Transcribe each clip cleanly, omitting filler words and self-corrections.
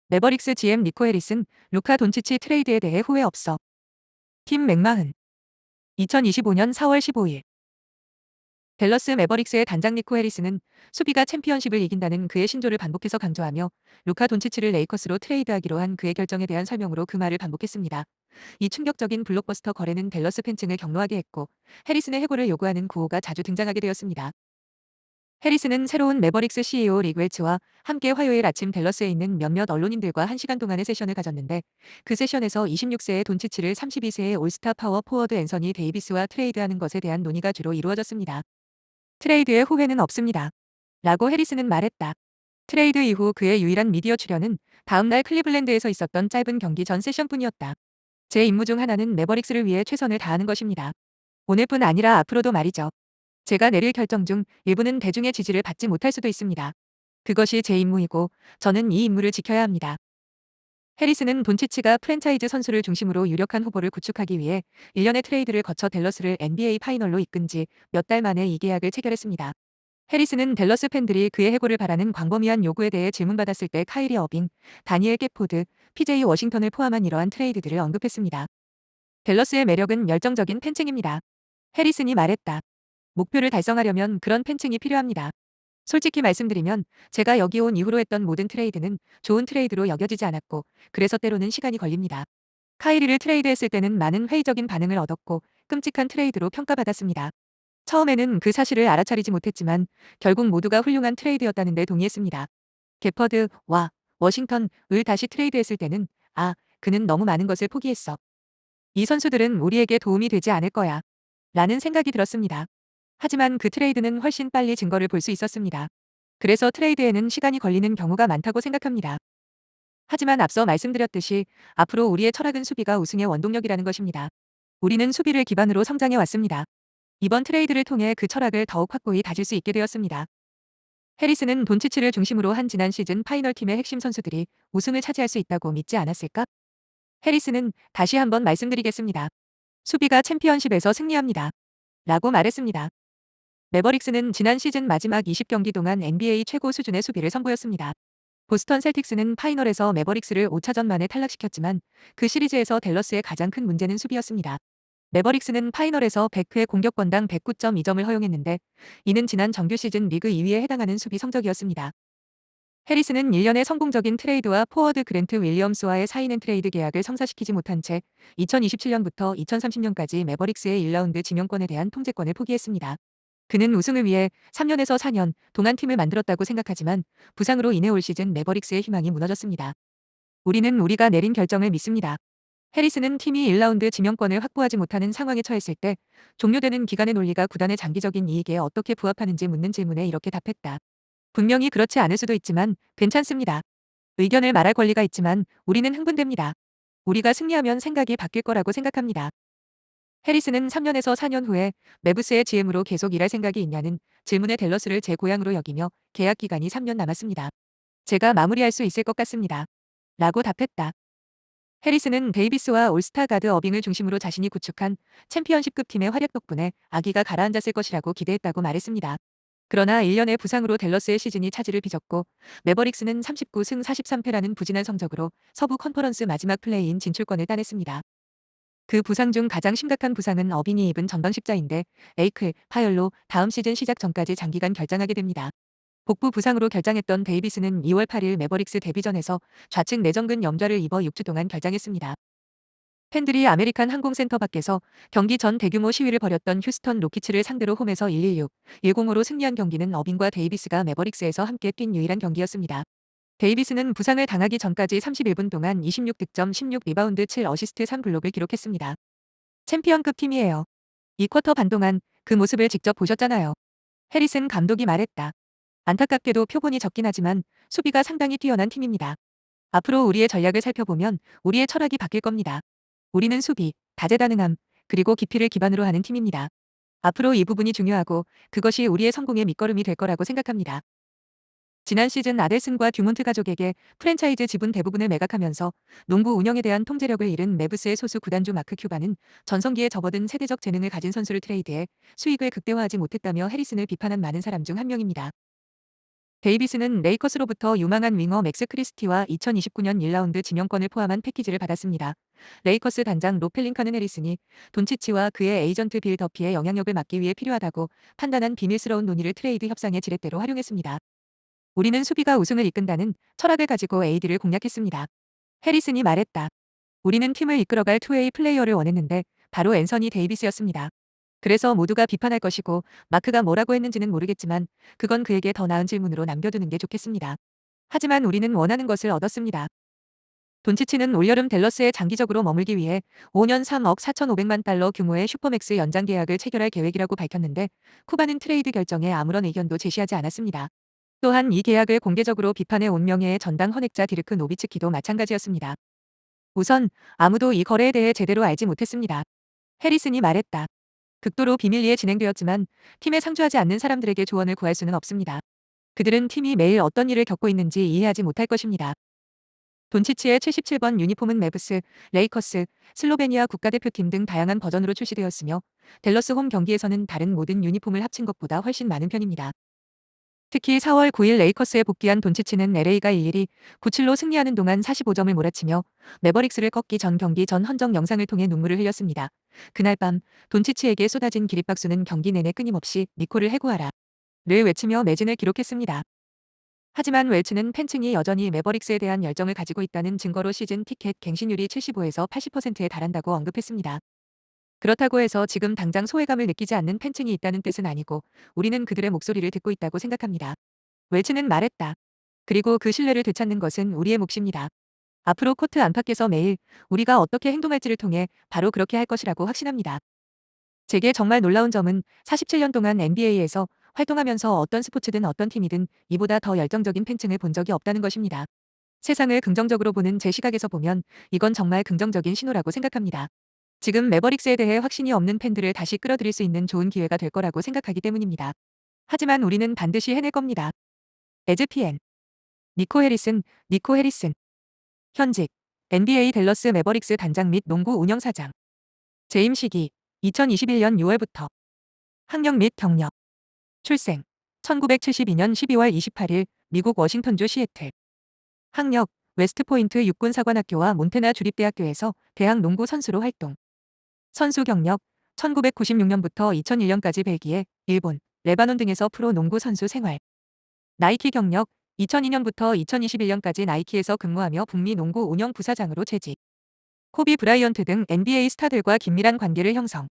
매버릭스 GM 니코 해리슨, 루카 돈치치 트레이드에 대해 후회 없어. 팀 맥마흔. 2025년 4월 15일. 댈러스 매버릭스의 단장 니코 해리슨은 수비가 챔피언십을 이긴다는 그의 신조를 반복해서 강조하며 루카 돈치치를 레이커스로 트레이드하기로 한 그의 결정에 대한 설명으로 그 말을 반복했습니다. 이 충격적인 블록버스터 거래는 댈러스 팬층을 격노하게 했고 해리슨의 해고를 요구하는 구호가 자주 등장하게 되었습니다. 해리슨은 새로운 매버릭스 CEO 릭 웰츠와 함께 화요일 아침 댈러스에 있는 몇몇 언론인들과 1시간 동안의 세션을 가졌는데 그 세션에서 26세의 돈치치를 32세의 올스타 파워 포워드 앤서니 데이비스와 트레이드하는 것에 대한 논의가 주로 이루어졌습니다. 트레이드에 후회는 없습니다. 라고 해리슨은 말했다. 트레이드 이후 그의 유일한 미디어 출연은 다음날 클리블랜드에서 있었던 짧은 경기 전 세션뿐이었다. 제 임무 중 하나는 매버릭스를 위해 최선을 다하는 것입니다. 오늘뿐 아니라 앞으로도 말이죠. 제가 내릴 결정 중 일부는 대중의 지지를 받지 못할 수도 있습니다. 그것이 제 임무이고 저는 이 임무를 지켜야 합니다. 해리슨은 돈치치가 프랜차이즈 선수를 중심으로 유력한 후보를 구축하기 위해 1년의 트레이드를 거쳐 댈러스를 NBA 파이널로 이끈 지 몇 달 만에 이 계약을 체결했습니다. 해리슨은 댈러스 팬들이 그의 해고를 바라는 광범위한 요구에 대해 질문받았을 때 카이리 어빙, 다니엘 깨포드, PJ 워싱턴을 포함한 이러한 트레이드들을 언급했습니다. 댈러스의 매력은 열정적인 팬층입니다. 해리슨이 말했다. 목표를 달성하려면 그런 팬층이 필요합니다. 솔직히 말씀드리면 제가 여기 온 이후로 했던 모든 트레이드는 좋은 트레이드로 여겨지지 않았고 그래서 때로는 시간이 걸립니다. 카이리를 트레이드했을 때는 많은 회의적인 반응을 얻었고 끔찍한 트레이드로 평가받았습니다. 처음에는 그 사실을 알아차리지 못했지만 결국 모두가 훌륭한 트레이드였다는 데 동의했습니다. 게퍼드와 워싱턴을 다시 트레이드했을 때는 그는 너무 많은 것을 포기했어. 이 선수들은 우리에게 도움이 되지 않을 거야. 라는 생각이 들었습니다. 하지만 그 트레이드는 훨씬 빨리 증거를 볼 수 있었습니다. 그래서 트레이드에는 시간이 걸리는 경우가 많다고 생각합니다. 하지만 앞서 말씀드렸듯이 앞으로 우리의 철학은 수비가 우승의 원동력이라는 것입니다. 우리는 수비를 기반으로 성장해 왔습니다. 이번 트레이드를 통해 그 철학을 더욱 확고히 다질 수 있게 되었습니다. 해리슨은 돈치치를 중심으로 한 지난 시즌 파이널 팀의 핵심 선수들이 우승을 차지할 수 있다고 믿지 않았을까? 해리슨은 다시 한번 말씀드리겠습니다. 수비가 챔피언십에서 승리합니다. 라고 말했습니다. 매버릭스는 지난 시즌 마지막 20경기 동안 NBA 최고 수준의 수비를 선보였습니다. 보스턴 셀틱스는 파이널에서 매버릭스를 5차전 만에 탈락시켰지만 그 시리즈에서 댈러스의 가장 큰 문제는 수비였습니다. 매버릭스는 파이널에서 100회 공격권당 109.2점을 허용했는데 이는 지난 정규 시즌 리그 2위에 해당하는 수비 성적이었습니다. 해리슨은 1년의 성공적인 트레이드와 포워드 그랜트 윌리엄스와의 사인앤트레이드 계약을 성사시키지 못한 채 2027년부터 2030년까지 매버릭스의 1라운드 지명권에 대한 통제권을 포기했습니다. 그는 우승을 위해 3년에서 4년 동안 팀을 만들었다고 생각하지만 부상으로 인해 올 시즌 매버릭스의 희망이 무너졌습니다. 우리는 우리가 내린 결정을 믿습니다. 해리슨은 팀이 1라운드 지명권을 확보하지 못하는 상황에 처했을 때 종료되는 기간의 논리가 구단의 장기적인 이익에 어떻게 부합하는지 묻는 질문에 이렇게 답했다. 분명히 그렇지 않을 수도 있지만 괜찮습니다. 의견을 말할 권리가 있지만 우리는 흥분됩니다. 우리가 승리하면 생각이 바뀔 거라고 생각합니다. 해리슨은 3년에서 4년 후에 매부스의 GM으로 계속 일할 생각이 있냐는 질문에 댈러스를 제 고향으로 여기며 계약 기간이 3년 남았습니다. 제가 마무리할 수 있을 것 같습니다. 라고 답했다. 해리슨은 데이비스와 올스타 가드 어빙을 중심으로 자신이 구축한 챔피언십급 팀의 활약 덕분에 아기가 가라앉았을 것이라고 기대했다고 말했습니다. 그러나 1년의 부상으로 댈러스의 시즌이 차질을 빚었고 매버릭스는 39승 43패라는 부진한 성적으로 서부 컨퍼런스 마지막 플레이인 진출권을 따냈습니다. 그 부상 중 가장 심각한 부상은 어빙이 입은 전방 십자인대, 에이클, 파열로 다음 시즌 시작 전까지 장기간 결장하게 됩니다. 복부 부상으로 결장했던 데이비스는 2월 8일 매버릭스 데뷔전에서 좌측 내전근 염좌를 입어 6주 동안 결장했습니다. 팬들이 아메리칸 항공센터 밖에서 경기 전 대규모 시위를 벌였던 휴스턴 로키츠를 상대로 홈에서 116, 1-0으로 승리한 경기는 어빙과 데이비스가 매버릭스에서 함께 뛴 유일한 경기였습니다. 데이비스는 부상을 당하기 전까지 31분 동안 26득점 16리바운드 7어시스트 3블록을 기록했습니다. 챔피언급 팀이에요. 이 쿼터 반 동안 그 모습을 직접 보셨잖아요. 해리슨 감독이 말했다. 안타깝게도 표본이 적긴 하지만 수비가 상당히 뛰어난 팀입니다. 앞으로 우리의 전략을 살펴보면 우리의 철학이 바뀔 겁니다. 우리는 수비, 다재다능함, 그리고 깊이를 기반으로 하는 팀입니다. 앞으로 이 부분이 중요하고 그것이 우리의 성공의 밑거름이 될 거라고 생각합니다. 지난 시즌 아델슨과 듀몬트 가족에게 프랜차이즈 지분 대부분을 매각하면서 농구 운영에 대한 통제력을 잃은 매브스의 소수 구단주 마크 큐바는 전성기에 접어든 세대적 재능을 가진 선수를 트레이드해 수익을 극대화하지 못했다며 해리슨을 비판한 많은 사람 중 한 명입니다. 데이비스는 레이커스로부터 유망한 윙어 맥스 크리스티와 2029년 1라운드 지명권을 포함한 패키지를 받았습니다. 레이커스 단장 로 펠링카는 해리슨이 돈치치와 그의 에이전트 빌 더피의 영향력을 막기 위해 필요하다고 판단한 비밀스러운 논의를 트레이드 협상의 지렛대로 활용했습니다. 우리는 수비가 우승을 이끈다는 철학을 가지고 AD를 공략했습니다. 해리슨이 말했다. 우리는 팀을 이끌어갈 투웨이 플레이어를 원했는데 바로 앤서니 데이비스였습니다. 그래서 모두가 비판할 것이고 마크가 뭐라고 했는지는 모르겠지만 그건 그에게 더 나은 질문으로 남겨두는 게 좋겠습니다. 하지만 우리는 원하는 것을 얻었습니다. 돈치치는 올여름 댈러스에 장기적으로 머물기 위해 5년 3억 4,500만 달러 규모의 슈퍼맥스 연장 계약을 체결할 계획이라고 밝혔는데 쿠바는 트레이드 결정에 아무런 의견도 제시하지 않았습니다. 또한 이 계약을 공개적으로 비판해 온 명예의 전당 헌액자 디르크 노비츠키도 마찬가지였습니다. 우선 아무도 이 거래에 대해 제대로 알지 못했습니다. 해리슨이 말했다. 극도로 비밀리에 진행되었지만 팀에 상주하지 않는 사람들에게 조언을 구할 수는 없습니다. 그들은 팀이 매일 어떤 일을 겪고 있는지 이해하지 못할 것입니다. 돈치치의 77번 유니폼은 매브스, 레이커스, 슬로베니아 국가대표팀 등 다양한 버전으로 출시되었으며 댈러스 홈 경기에서는 다른 모든 유니폼을 합친 것보다 훨씬 많은 편입니다. 특히 4월 9일 레이커스에 복귀한 돈치치는 LA가 1-1이 9-7로 승리하는 동안 45점을 몰아치며 매버릭스를 꺾기 전 경기 전 헌정 영상을 통해 눈물을 흘렸습니다. 그날 밤 돈치치에게 쏟아진 기립박수는 경기 내내 끊임없이 니코를 해고하라 를 외치며 매진을 기록했습니다. 하지만 웰츠는 팬층이 여전히 매버릭스에 대한 열정을 가지고 있다는 증거로 시즌 티켓 갱신율이 75에서 80%에 달한다고 언급했습니다. 그렇다고 해서 지금 당장 소외감을 느끼지 않는 팬층이 있다는 뜻은 아니고 우리는 그들의 목소리를 듣고 있다고 생각합니다. 웰츠는 말했다. 그리고 그 신뢰를 되찾는 것은 우리의 몫입니다. 앞으로 코트 안팎에서 매일 우리가 어떻게 행동할지를 통해 바로 그렇게 할 것이라고 확신합니다. 제게 정말 놀라운 점은 47년 동안 NBA에서 활동하면서 어떤 스포츠든 어떤 팀이든 이보다 더 열정적인 팬층을 본 적이 없다는 것입니다. 세상을 긍정적으로 보는 제 시각에서 보면 이건 정말 긍정적인 신호라고 생각합니다. 지금 매버릭스에 대해 확신이 없는 팬들을 다시 끌어들일 수 있는 좋은 기회가 될 거라고 생각하기 때문입니다. 하지만 우리는 반드시 해낼 겁니다. 에즈피엔 니코 해리슨 현직 NBA 댈러스 매버릭스 단장 및 농구 운영사장 재임 시기 2021년 6월부터 학력 및 경력 출생 1972년 12월 28일 미국 워싱턴주 시애틀 학력 웨스트포인트 육군사관학교와 몬테나 주립대학교에서 대학 농구 선수로 활동 선수 경력 1996년부터 2001년까지 벨기에, 일본, 레바논 등에서 프로 농구 선수 생활 나이키 경력 2002년부터 2021년까지 나이키에서 근무하며 북미 농구 운영 부사장으로 재직 코비 브라이언트 등 NBA 스타들과 긴밀한 관계를 형성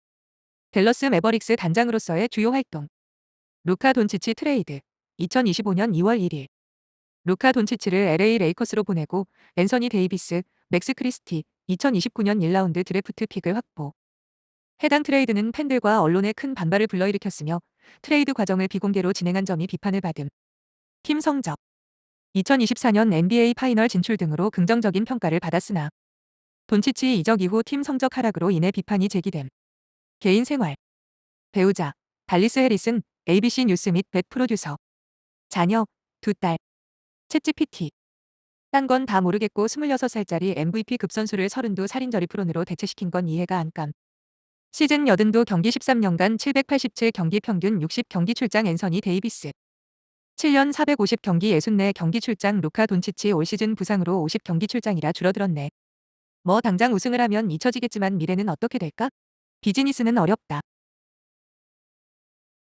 댈러스 매버릭스 단장으로서의 주요 활동 루카 돈치치 트레이드 2025년 2월 1일 루카 돈치치를 LA 레이커스로 보내고 앤서니 데이비스, 맥스 크리스티 2029년 1라운드 드래프트 픽을 확보 해당 트레이드는 팬들과 언론의 큰 반발을 불러일으켰으며 트레이드 과정을 비공개로 진행한 점이 비판을 받음. 팀 성적 2024년 NBA 파이널 진출 등으로 긍정적인 평가를 받았으나 돈치치 이적 이후 팀 성적 하락으로 인해 비판이 제기됨. 개인 생활 배우자 달리스 해리슨 ABC 뉴스 및 벳 프로듀서 자녀 2딸 챗GPT 딴 건 다 모르겠고 26살짜리 MVP 급선수를 32살인 저리프론으로 대체시킨 건 이해가 안 감. 시즌 82경기 13년간 787경기 평균 60경기 출장 앤서니 데이비스 7년 450경기 64경기 출장 루카 돈치치 올 시즌 부상으로 50경기 출장이라 줄어들었네. 뭐 당장 우승을 하면 잊혀지겠지만 미래는 어떻게 될까? 비즈니스는 어렵다.